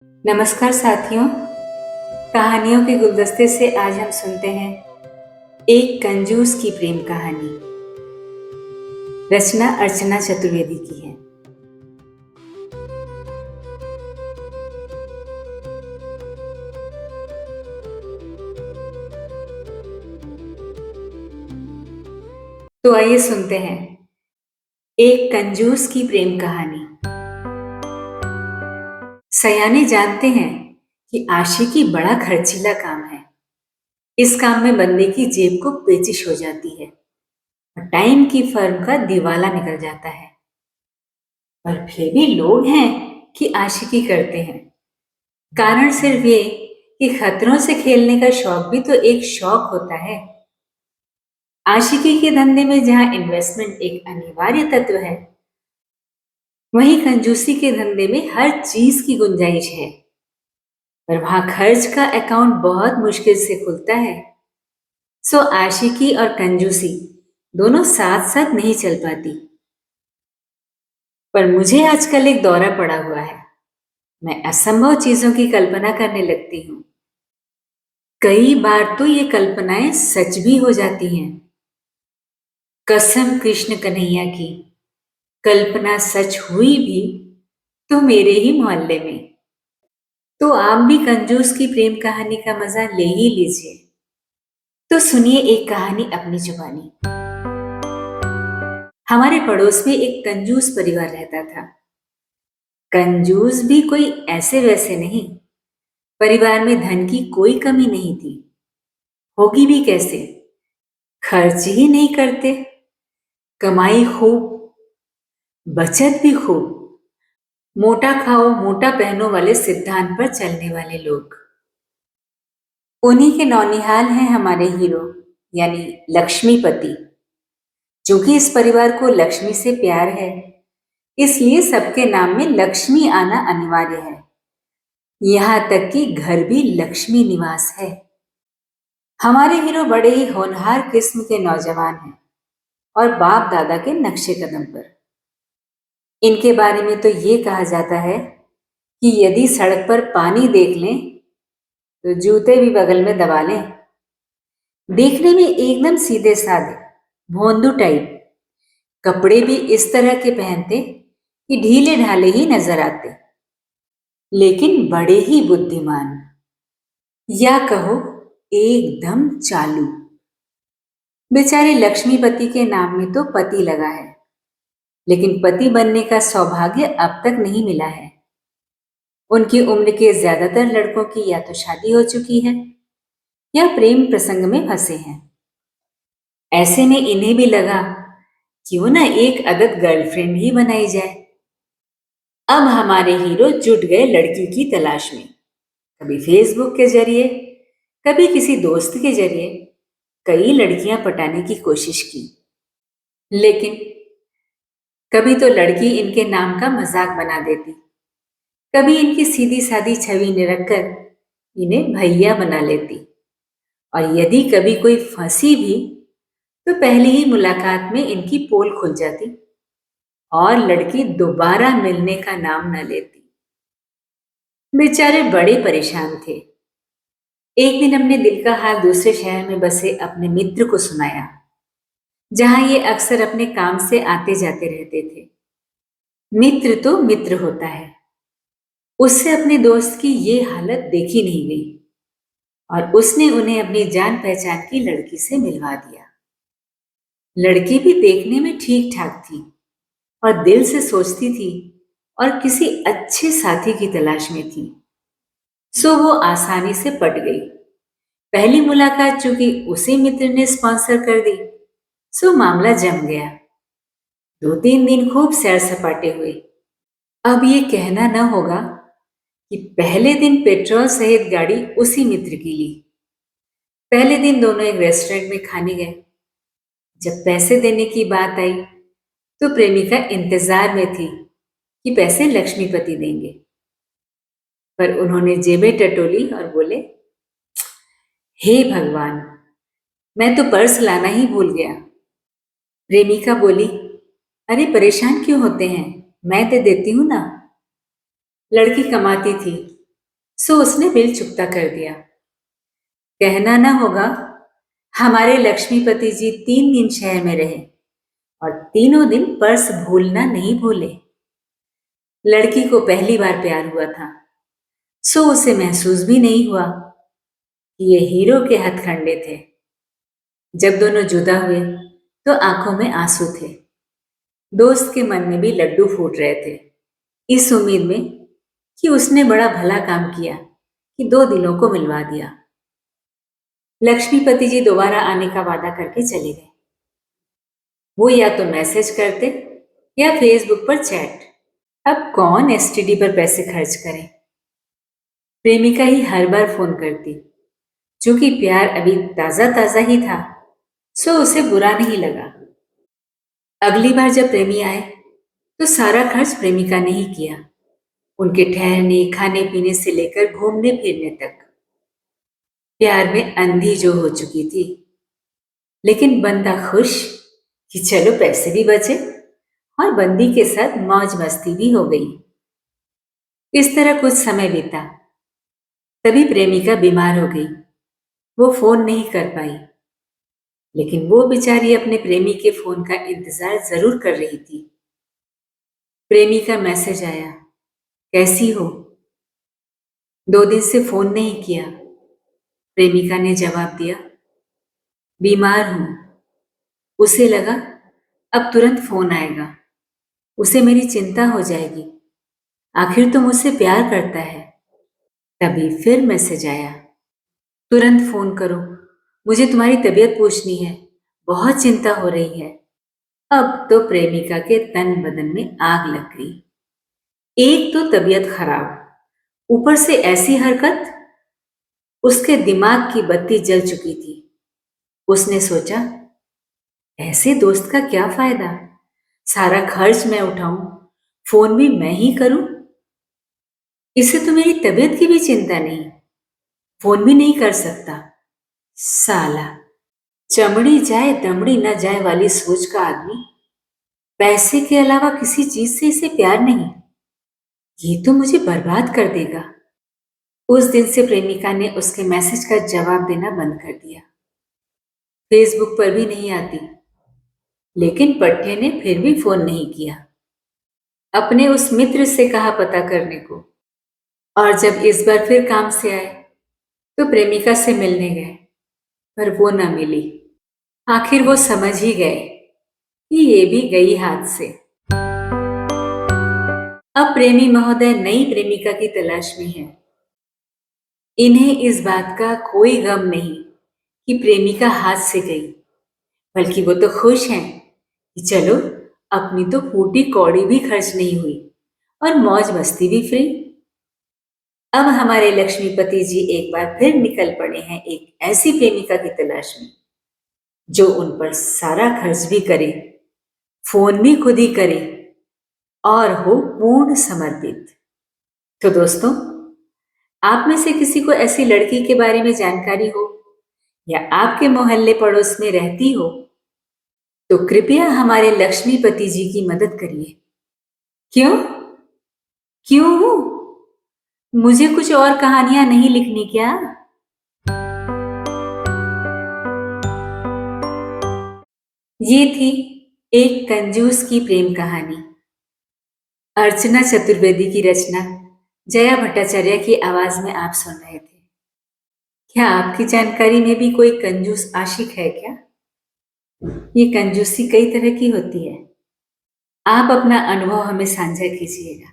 नमस्कार साथियों। कहानियों के गुलदस्ते से आज हम सुनते हैं एक कंजूस की प्रेम कहानी। रचना अर्चना चतुर्वेदी की है। तो आइए सुनते हैं एक कंजूस की प्रेम कहानी। सयाने जानते हैं कि आशिकी बड़ा खर्चीला काम है। इस काम में बंदे की जेब को पेचिश हो जाती है और टाइम की फर्म का दिवाला निकल जाता है। पर फिर भी लोग हैं कि आशिकी करते हैं। कारण सिर्फ ये कि खतरों से खेलने का शौक भी तो एक शौक होता है। आशिकी के धंधे में जहां इन्वेस्टमेंट एक अनिवार्य तत्व है, वहीं कंजूसी के धंधे में हर चीज की गुंजाइश है। पर वहां खर्च का अकाउंट बहुत मुश्किल से खुलता है। सो आशिकी और कंजूसी दोनों साथ साथ नहीं चल पाती। पर मुझे आजकल एक दौरा पड़ा हुआ है। मैं असंभव चीजों की कल्पना करने लगती हूँ। कई बार तो ये कल्पनाएं सच भी हो जाती हैं। कसम कृष्ण कन्हैया की, कल्पना सच हुई भी तो मेरे ही मोहल्ले में। तो आप भी कंजूस की प्रेम कहानी का मजा ले ही लीजिए। तो सुनिए एक कहानी अपनी जुबानी। हमारे पड़ोस में एक कंजूस परिवार रहता था। कंजूस भी कोई ऐसे वैसे नहीं। परिवार में धन की कोई कमी नहीं थी। होगी भी कैसे? खर्च ही नहीं करते, कमाई खूब, बचत भी खूब, मोटा खाओ मोटा पहनो वाले सिद्धांत पर चलने वाले लोग। उन्हीं के नौनिहाल हैं हमारे हीरो, यानी लक्ष्मीपति। क्योंकि इस परिवार को लक्ष्मी से प्यार है, इसलिए सबके नाम में लक्ष्मी आना अनिवार्य है। यहां तक कि घर भी लक्ष्मी निवास है। हमारे हीरो बड़े ही होनहार किस्म के नौजवान हैं और बाप दादा के नक्शे कदम पर। इनके बारे में तो ये कहा जाता है कि यदि सड़क पर पानी देख लें तो जूते भी बगल में दबा लें। देखने में एकदम सीधे साधे, भोंदू टाइप। कपड़े भी इस तरह के पहनते कि ढीले ढाले ही नजर आते, लेकिन बड़े ही बुद्धिमान, या कहो एकदम चालू। बेचारे लक्ष्मीपति के नाम में तो पति लगा है, लेकिन पति बनने का सौभाग्य अब तक नहीं मिला है। उनकी उम्र के ज्यादातर लड़कों की या तो शादी हो चुकी है या प्रेम प्रसंग में फंसे हैं। ऐसे में इन्हें भी लगा क्यों ना एक अदद गर्लफ्रेंड ही बनाई जाए। अब हमारे हीरो जुट गए लड़की की तलाश में। कभी फेसबुक के जरिए, कभी किसी दोस्त के जरिए कई लड़कियां पटाने की कोशिश की, लेकिन कभी तो लड़की इनके नाम का मजाक बना देती, कभी इनकी सीधी सादी छवि निरख कर इन्हें भैया बना लेती, और यदि कभी कोई फंसी भी तो पहली ही मुलाकात में इनकी पोल खुल जाती और लड़की दोबारा मिलने का नाम न लेती। बेचारे बड़े परेशान थे। एक दिन हमने दिल का हाल दूसरे शहर में बसे अपने मित्र को सुनाया, जहां ये अक्सर अपने काम से आते जाते रहते थे। मित्र तो मित्र होता है, उससे अपने दोस्त की ये हालत देखी नहीं गई और उसने उन्हें अपनी जान पहचान की लड़की से मिलवा दिया। लड़की भी देखने में ठीक ठाक थी और दिल से सोचती थी और किसी अच्छे साथी की तलाश में थी। सो वो आसानी से पट गई। पहली मुलाकात चूंकि उसी मित्र ने स्पॉन्सर कर दी, सो मामला जम गया। 2-3 दिन खूब सैर सपाटे हुए। अब ये कहना न होगा कि पहले दिन पेट्रोल सहित गाड़ी उसी मित्र की ली। पहले दिन दोनों एक रेस्टोरेंट में खाने गए। जब पैसे देने की बात आई तो प्रेमिका इंतजार में थी कि पैसे लक्ष्मीपति देंगे, पर उन्होंने जेबें टटोली और बोले, हे भगवान, मैं तो पर्स लाना ही भूल गया। प्रेमिका बोली, अरे परेशान क्यों होते हैं, मैं दे देती हूं ना। लड़की कमाती थी सो उसने बिल चुकता कर दिया। कहना ना होगा, हमारे लक्ष्मीपति जी 3 दिन शहर में रहे और तीनों दिन पर्स भूलना नहीं भूले। लड़की को पहली बार प्यार हुआ था, सो उसे महसूस भी नहीं हुआ कि ये हीरो के हथकंडे थे। जब दोनों जुदा हुए तो आंखों में आंसू थे। दोस्त के मन में भी लड्डू फूट रहे थे, इस उम्मीद में कि उसने बड़ा भला काम किया कि दो दिलों को मिलवा दिया। लक्ष्मीपति जी दोबारा आने का वादा करके चले गए। वो या तो मैसेज करते या फेसबुक पर चैट। अब कौन एसटीडी पर पैसे खर्च करे। प्रेमिका ही हर बार फोन करती। चूंकि प्यार अभी ताजा ताजा ही था, सो उसे बुरा नहीं लगा। अगली बार जब प्रेमी आए तो सारा खर्च प्रेमिका ने ही किया, उनके ठहरने खाने पीने से लेकर घूमने फिरने तक। प्यार में अंधी जो हो चुकी थी, लेकिन बंदा खुश कि चलो पैसे भी बचे और बंदी के साथ मौज मस्ती भी हो गई। इस तरह कुछ समय बीता। तभी प्रेमिका बीमार हो गई। वो फोन नहीं कर पाई, लेकिन वो बेचारी अपने प्रेमी के फोन का इंतजार जरूर कर रही थी। प्रेमी का मैसेज आया, कैसी हो? 2 दिन से फोन नहीं किया। प्रेमिका ने जवाब दिया, बीमार हूं। उसे लगा अब तुरंत फोन आएगा, उसे मेरी चिंता हो जाएगी, आखिर तो मुझसे प्यार करता है। तभी फिर मैसेज आया, तुरंत फोन करो, मुझे तुम्हारी तबीयत पूछनी है, बहुत चिंता हो रही है। अब तो प्रेमिका के तन बदन में आग लग गई। एक तो तबीयत खराब, ऊपर से ऐसी हरकत। उसके दिमाग की बत्ती जल चुकी थी। उसने सोचा, ऐसे दोस्त का क्या फायदा, सारा खर्च मैं उठाऊं, फोन भी मैं ही करूं। इसे तो मेरी तबीयत की भी चिंता नहीं, फोन भी नहीं कर सकता। साला, चमड़ी जाए दमड़ी न जाए वाली सोच का आदमी। पैसे के अलावा किसी चीज से इसे प्यार नहीं, ये तो मुझे बर्बाद कर देगा। उस दिन से प्रेमिका ने उसके मैसेज का जवाब देना बंद कर दिया। फेसबुक पर भी नहीं आती, लेकिन पट्टे ने फिर भी फोन नहीं किया। अपने उस मित्र से कहा पता करने को, और जब इस बार फिर काम से आए तो प्रेमिका से मिलने गए, पर वो न मिली। आखिर वो समझ ही गए कि ये भी गई हाथ से। अब प्रेमी महोदय नई प्रेमिका की तलाश में है। इन्हें इस बात का कोई गम नहीं कि प्रेमिका हाथ से गई, बल्कि वो तो खुश हैं कि चलो अपनी तो फूटी कौड़ी भी खर्च नहीं हुई और मौज मस्ती भी फ्री। अब हमारे लक्ष्मीपति जी एक बार फिर निकल पड़े हैं एक ऐसी प्रेमिका की तलाश में जो उन पर सारा खर्च भी करे, फोन भी खुद ही करे और हो पूर्ण समर्पित। तो दोस्तों, आप में से किसी को ऐसी लड़की के बारे में जानकारी हो या आपके मोहल्ले पड़ोस में रहती हो, तो कृपया हमारे लक्ष्मीपति जी की मदद करिए। क्यों? क्यों? मुझे कुछ और कहानियां नहीं लिखनी क्या? ये थी एक कंजूस की प्रेम कहानी। अर्चना चतुर्वेदी की रचना, जया भट्टाचार्य की आवाज में आप सुन रहे थे। क्या आपकी जानकारी में भी कोई कंजूस आशिक है क्या? ये कंजूसी कई तरह की होती है। आप अपना अनुभव हमें साझा कीजिएगा।